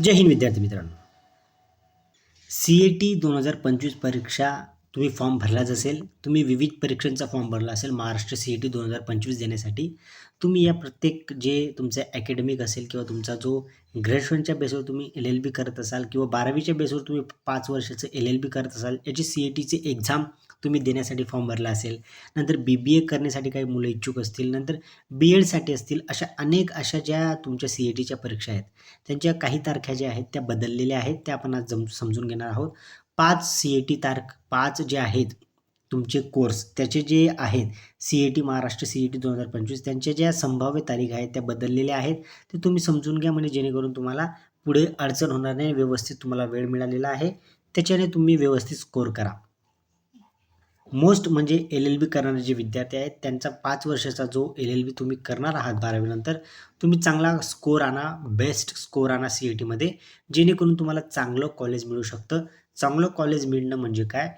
जय हिंद विद्यार्थी मित्रांनो. CAT 2025 परीक्षा तुम्ही फॉर्म भरलाच असेल. तुम्ही विविध परीक्षांचा फॉर्म भरला असेल. महाराष्ट्र CAT 2025 देण्यासाठी तुम्ही या प्रत्येक जे तुमचं अकॅडमिक असेल किंवा तुमचा जो ग्रॅज्युएशनच्या बेसवर तुम्ही LLB करत असाल किंवा 12वीच्या बेसवर तुम्ही 5 वर्षाचं LLB करत असाल, याची CATची एक्झाम तुम्ही देण्यासाठी फॉर्म भरला असेल. नंतर BBA करण्यासाठी काही मुलं इच्छुक असतील, नंतर BEdसाठी असतील, अशा अनेक अशा ज्या तुमच्या CATच्या परीक्षा आहेत, त्यांच्या काही तारखा ज्या आहेत त्या बदललेल्या आहेत. त्या आपण आज समजून घेणार आहोत. 5 CAT 5 जे आहेत तुमचे कोर्स त्याचे जे आहेत CAT महाराष्ट्र CAT 2025 त्यांच्या ज्या संभाव्य तारीख आहेत त्या बदललेल्या आहेत. ते तुम्ही समजून घ्या, म्हणजे जेणेकरून तुम्हाला पुढे अडचण होणार नाही. व्यवस्थित तुम्हाला वेळ मिळालेला आहे, त्याच्याने तुम्ही व्यवस्थित स्कोर करा. मोस्ट म्हणजे LLB करणारे जे विद्यार्थी आहेत त्यांचा 5 वर्षाचा जो LLB तुम्ही करणार आहात 12वी नंतर, तुम्ही चांगला स्कोर आणा, बेस्ट स्कोर आणा CATमध्ये, जेणेकरून तुम्हाला चांगलं कॉलेज मिळू शकतं. चांगलं कॉलेज मिळणं म्हणजे काय,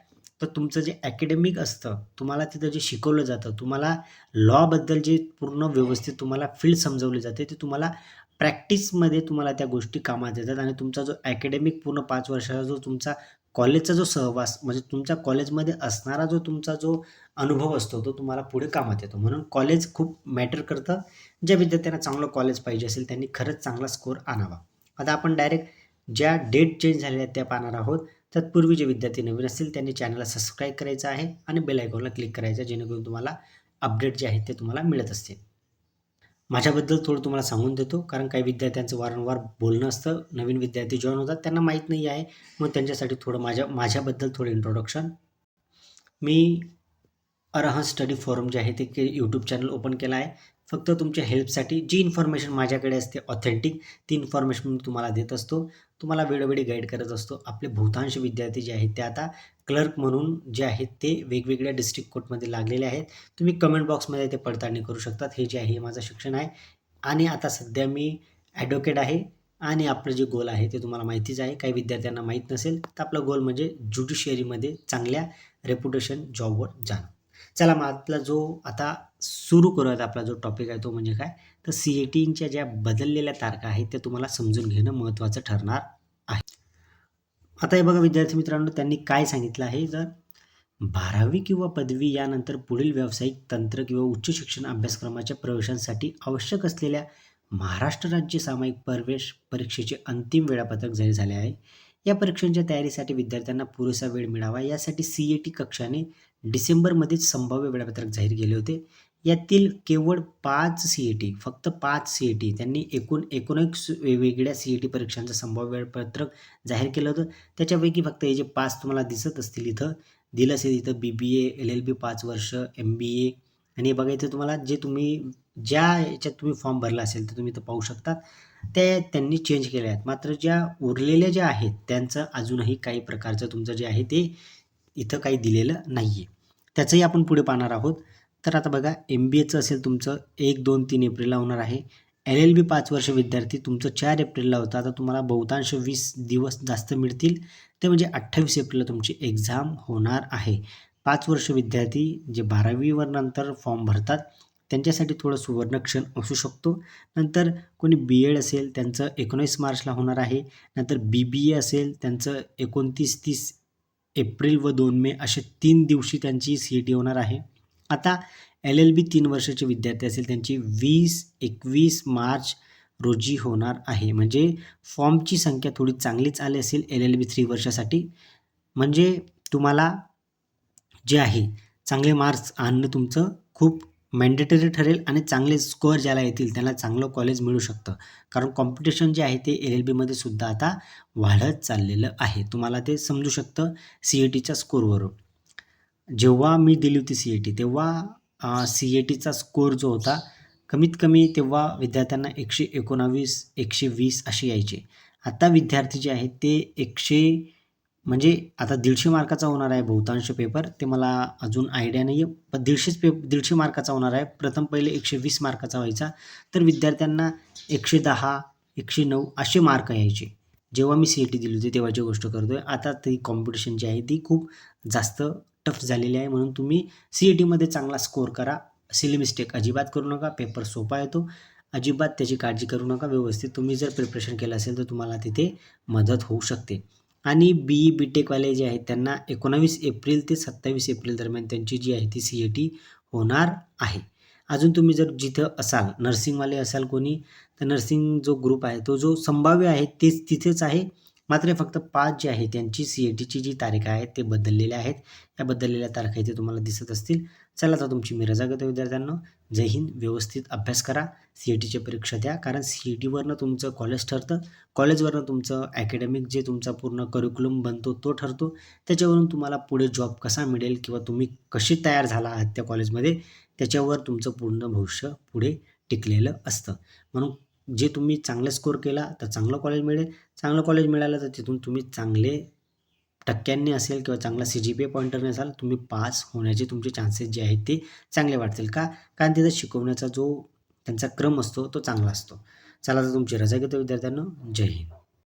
तर तुमचं जे अकॅडमिक असतं, तुम्हाला तिथं जे शिकवलं जातं, तुम्हाला लॉबद्दल जे पूर्ण व्यवस्थित तुम्हाला फील्ड समजवली जाते, ते तुम्हाला प्रॅक्टिसमध्ये तुम्हाला त्या गोष्टी कामात येतात आणि तुमचा जो अकॅडमिक पूर्ण 5 वर्षाचा जो तुमचा कॉलेजचा जो सहवास, म्हणजे तुमच्या कॉलेजमध्ये असणारा जो तुमचा जो अनुभव असतो, तो तुम्हाला पुढे कामात येतो. म्हणून कॉलेज खूप मॅटर करतं. ज्या विद्यार्थ्यांना चांगलं कॉलेज पाहिजे असेल त्यांनी खरंच चांगला स्कोर आणावा. आता आपण डायरेक्ट ज्या डेट चेंज झालेल्या आहेत त्या पाहणार आहोत. तत्पूर्वी जे विद्यार्थी नवीन असतील त्यांनी चॅनलला सबस्क्राईब करायचं आहे आणि बेल आयकॉनला क्लिक करायचं आहे, जेणेकरून तुम्हाला अपडेट जे आहेत ते तुम्हाला मिळत असतील. माझ्याबद्दल थोडं तुम्हाला सांगून देतो, कारण काही विद्यार्थ्यांचं वारंवार बोलणं असतं. नवीन विद्यार्थी जॉइन होतात, त्यांना माहीत नाही आहे. मग त्यांच्यासाठी थोडं माझ्याबद्दल थोडं इंट्रोडक्शन. मी अरहंत स्टडी फोरम जे आहे ते यूट्यूब चॅनल ओपन केलं आहे. फक्त तुमच्या हेल्पसाठी जी इन्फॉर्मेशन माझ्याकडे असते ऑथेंटिक, ती इन्फॉर्मेशन मी तुम्हाला देत असतो. तुम्हाला वेळोवेळी गाईड करत असतो. आपले बहुतांश विद्यार्थी जे आहेत ते आता क्लर्क म्हणून जे आहेत ते वेगवेगळ्या डिस्ट्रिक्ट कोर्टमध्ये लागलेले आहेत. तुम्ही कमेंट बॉक्समध्ये ते पडताळणी करू शकतात. हे जे आहे हे माझं शिक्षण आहे आणि आता सध्या मी ॲडव्होकेट आहे आणि आपलं जे गोल आहे ते तुम्हाला माहितीच आहे. काही विद्यार्थ्यांना माहीत नसेल तर आपला गोल म्हणजे ज्युडिशियरीमध्ये चांगल्या रेप्युटेशन जॉबवर जाणं. चला मग आपला जो आता सुरू करूयात, आपला जो टॉपिक आहे तो म्हणजे काय, तर CATच्या ज्या बदललेल्या तारखा आहेत त्या तुम्हाला समजून घेणं महत्त्वाचं ठरणार आहे. आता हे बघा विद्यार्थी मित्रांनो, त्यांनी काय सांगितलं आहे, जर 12वी किंवा पदवी यानंतर पुढील व्यावसायिक तंत्र किंवा उच्च शिक्षण अभ्यासक्रमाच्या प्रवेशांसाठी आवश्यक असलेल्या महाराष्ट्र राज्य सामायिक प्रवेश परीक्षेचे अंतिम वेळापत्रक जाहीर झाले आहे. या परीक्षांच्या तयारीसाठी विद्यार्थ्यांना पुरेसा वेळ मिळावा यासाठी CAT कक्षाने डिसेंबरमध्येच संभाव्य वेळापत्रक जाहीर केले होते. यातील केवळ 5 CAT, फक्त 5 CAT त्यांनी एकूण 19 वेगवेगळ्या CAT परीक्षांचं संभाव्य वेळापत्रक जाहीर केलं होतं. त्याच्यापैकी फक्त हे जे 5 तुम्हाला दिसत असतील इथं, दिलं असेल इथं BBA, LLB 5 वर्ष, MBA, आणि बघा इथे तुम्हाला जे तुम्ही ज्या याच्यात तुम्ही फॉर्म भरला असेल तर तुम्ही इथं पाहू शकता, ते त्यांनी चेंज केले आहेत. मात्र ज्या उरलेल्या ज्या आहेत त्यांचं अजूनही काही प्रकारचं तुमचं जे आहे ते इथं काही दिलेलं नाही आहे. त्याचंही आपण पुढे पाहणार आहोत. तर आता बघा, MBAचं असेल तुमचं 1, 2, 3 एप्रिलला होणार आहे. LLB 5 वर्ष विद्यार्थी तुमचं 4 एप्रिलला होतं. आता तुम्हाला बहुतांश 20 दिवस जास्त मिळतील, ते म्हणजे 28 एप्रिलला तुमची एक्झाम होणार आहे. 5 वर्ष विद्यार्थी जे 12वीवर नंतर फॉर्म भरतात त्यांच्यासाठी थोडं सुवर्णक्षण असू शकतो. नंतर कोणी BEd असेल त्यांचं 19 मार्चला होणार आहे. नंतर BBA असेल त्यांचं 29-30 एप्रिल व 2 मे असे 3 दिवशी त्यांची CAT होणार आहे. आता LLB 3 वर्षाचे विद्यार्थी असेल त्यांची 20-21 मार्च रोजी होणार आहे. म्हणजे फॉर्मची संख्या थोडी चांगलीच आली असेल LLB 3 वर्षासाठी. म्हणजे तुम्हाला जे आहे चांगले मार्क्स आणणं तुमचं खूप मॅन्डेटरी ठरेल आणि चांगले स्कोअर ज्याला येतील त्याला चांगलं कॉलेज मिळू शकतं. कारण कॉम्पिटिशन जे आहे ते LLBमध्ये सुद्धा आता वाढत चाललेलं आहे. तुम्हाला ते समजू शकतं CATच्या स्कोरवरून. जेव्हा मी दिली होती CAT तेव्हा CATचा स्कोर जो होता कमीत कमी तेव्हा विद्यार्थ्यांना 119, 120 असे यायचे. आता विद्यार्थी जे आहेत ते 100, म्हणजे आता 150 मार्काचा होणार आहे बहुतांश पेपर, ते मला अजून आयडिया नाही आहे. पण 150 मार्काचा होणार आहे. प्रथम पहिले 120 मार्काचा व्हायचा, तर विद्यार्थ्यांना 110, 109 असे मार्क यायचे. जेव्हा मी CAT दिली होती तेव्हाची गोष्ट करतोय. आता ती कॉम्पिटिशन जी आहे ती खूप जास्त टफ झालेली आहे. म्हणून तुम्ही CATमध्ये चांगला स्कोर करा. सिली मिस्टेक अजिबात करू नका. पेपर सोपा येतो अजिबात त्याची काळजी करू नका. व्यवस्थित तुम्ही जर प्रिपरेशन केलं असेल तर तुम्हाला तिथे मदत होऊ शकते. आणि बी-टेकवाले जे आहेत त्यांना 19 एप्रिल ते 27 एप्रिल दरम्यान त्यांची जी आहे ती CET होणार आहे. अजून तुम्ही जर जिथं असाल, नर्सिंगवाले असाल कोणी, तर नर्सिंग जो ग्रुप आहे तो जो संभाव्य आहे तेच तिथेच आहे. मात्र फक्त 5 जे आहे त्यांची CETची जी तारीख आहे ते बदललेल्या आहेत. या बदललेल्या तारखा इथे तुम्हाला दिसत असतील. चला आता तुमची मी रजा घेतो विद्यार्थ्यांनो. जय हिंद. व्यवस्थित अभ्यास करा. CETची परीक्षा द्या. कारण CETवरनं तुमचं कॉलेज ठरतं. कॉलेजवरनं तुमचं अकॅडमिक जे तुमचा पूर्ण करिक्युलम बनतो तो ठरतो. त्याच्यावरून तुम्हाला पुढे जॉब कसा मिळेल किंवा तुम्ही कशी तयार झाला आहात त्या कॉलेजमध्ये त्याच्यावर तुमचं पूर्ण भविष्य पुढे टिकलेलं असतं. म्हणून जे तुम्ही चांगला स्कोर केला तर चांगलं कॉलेज मिळेल. चांगलं कॉलेज मिळालं तर तिथून तुम्ही चांगले टक्क्यांनी असेल किंवा चांगला CGPA पॉइंटरने असाल तुम्ही पास होण्याचे तुमचे चान्सेस जे आहेत ते चांगले वाढतील. का? कारण तिथं शिकवण्याचा जो त्यांचा क्रम असतो तो चांगला असतो. चला तर तुमची रजा घेतो विद्यार्थ्यांनो. जय हिंद.